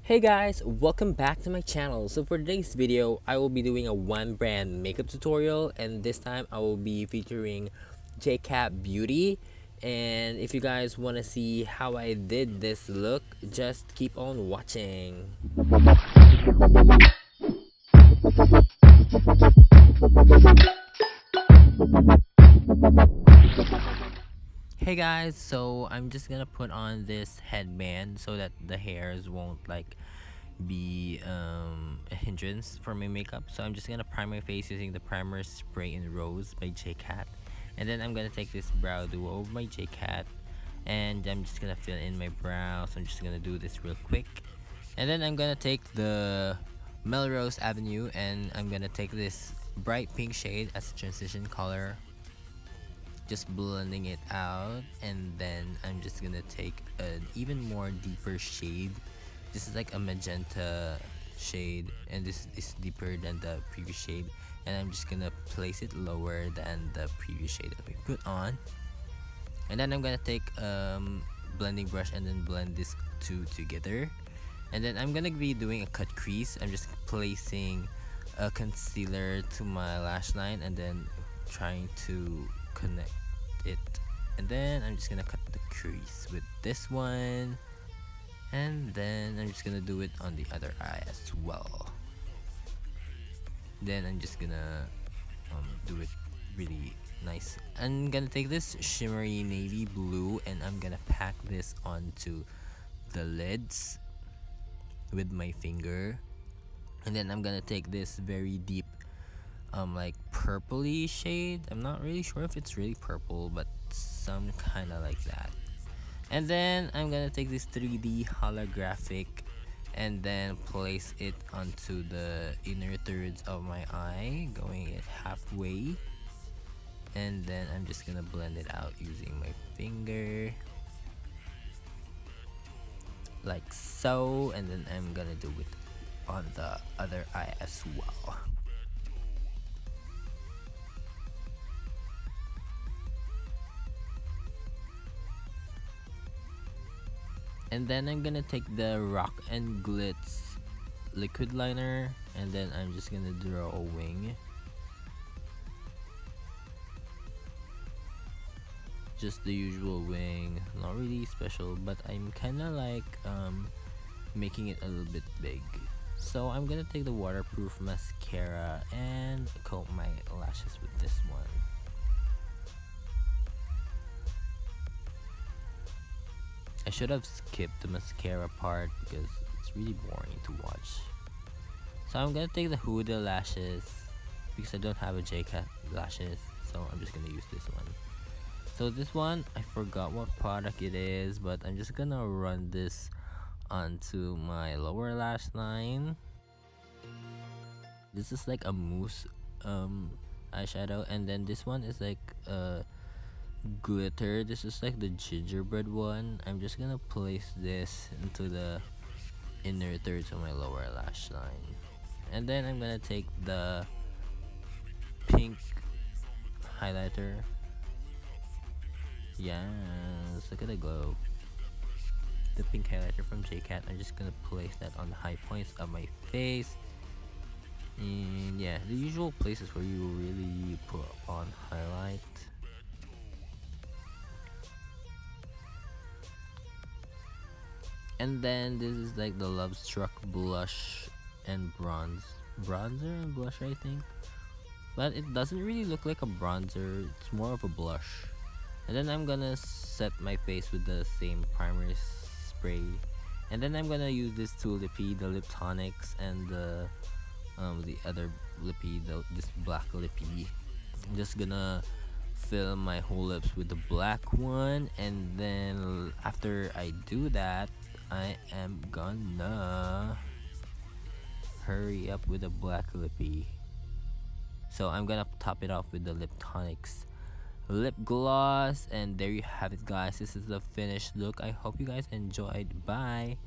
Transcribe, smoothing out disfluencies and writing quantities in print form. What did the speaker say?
Hey guys, welcome back to my channel. So for today's video, I will be doing a one brand makeup tutorial, and this time I will be featuring JCat Beauty. And if you guys want to see how I did this look, just keep on watching. Hey guys, so I'm just gonna put on this headband so that the hairs won't be a hindrance for my makeup. So I'm just gonna prime my face using the primer Spray in Rose by JCat, and then I'm gonna take this brow duo by JCat, and I'm just gonna fill in my brows. I'm just gonna do this real quick, and then I'm gonna take the Melrose Avenue, and I'm gonna take this bright pink shade as a transition color, just blending it out. And then I'm just gonna take an even more deeper shade. This is like a magenta shade, and this is deeper than the previous shade, and I'm just gonna place it lower than the previous shade that we put on. And then I'm gonna take blending brush and then blend this two together. And then I'm gonna be doing a cut crease. I'm just placing a concealer to my lash line and then trying to connect it, and then I'm just gonna cut the crease with this one, and then I'm just gonna do it on the other eye as well. Then I'm just gonna do it really nice. I'm gonna take this shimmery navy blue and I'm gonna pack this onto the lids with my finger, and then I'm gonna take this very deep like purpley shade. I'm not really sure if it's really purple, but some kind of like that. And then I'm gonna take this 3D holographic and then place it onto the inner thirds of my eye, going it halfway. And then I'm just gonna blend it out using my finger like so, and then I'm gonna do it on the other eye as well. And then I'm gonna take the Rock and Glitz liquid liner, and then I'm just gonna draw a wing. Just the usual wing, not really special, but I'm kinda like making it a little bit big. So I'm gonna take the waterproof mascara and coat my lashes with this one. I should have skipped the mascara part because it's really boring to watch. So I'm gonna take the Huda lashes because I don't have a JCat lashes, so I'm just gonna use this one. So this one, I forgot what product it is, but I'm just gonna run this onto my lower lash line. This is like a mousse eyeshadow, and then this one is like glitter. This is like the gingerbread one. I'm just gonna place this into the inner thirds of my lower lash line, and then I'm gonna take the pink highlighter. Yes, look at the glow. The pink highlighter from JCat. I'm just gonna place that on the high points of my face, and yeah, the usual places where you really put on highlight. And then this is like the Lovestruck blush and bronzer and blush, I think, but it doesn't really look like a bronzer, it's more of a blush. And then I'm gonna set my face with the same primer spray, and then I'm gonna use this two lippy, the liptonix and the other lippy, this black lippy. I'm just gonna fill my whole lips with the black one, and then after I do that, I am gonna hurry up with the black lippy. So I'm gonna top it off with the liptonix lip gloss, and there you have it guys. This is the finished look. I hope you guys enjoyed. Bye.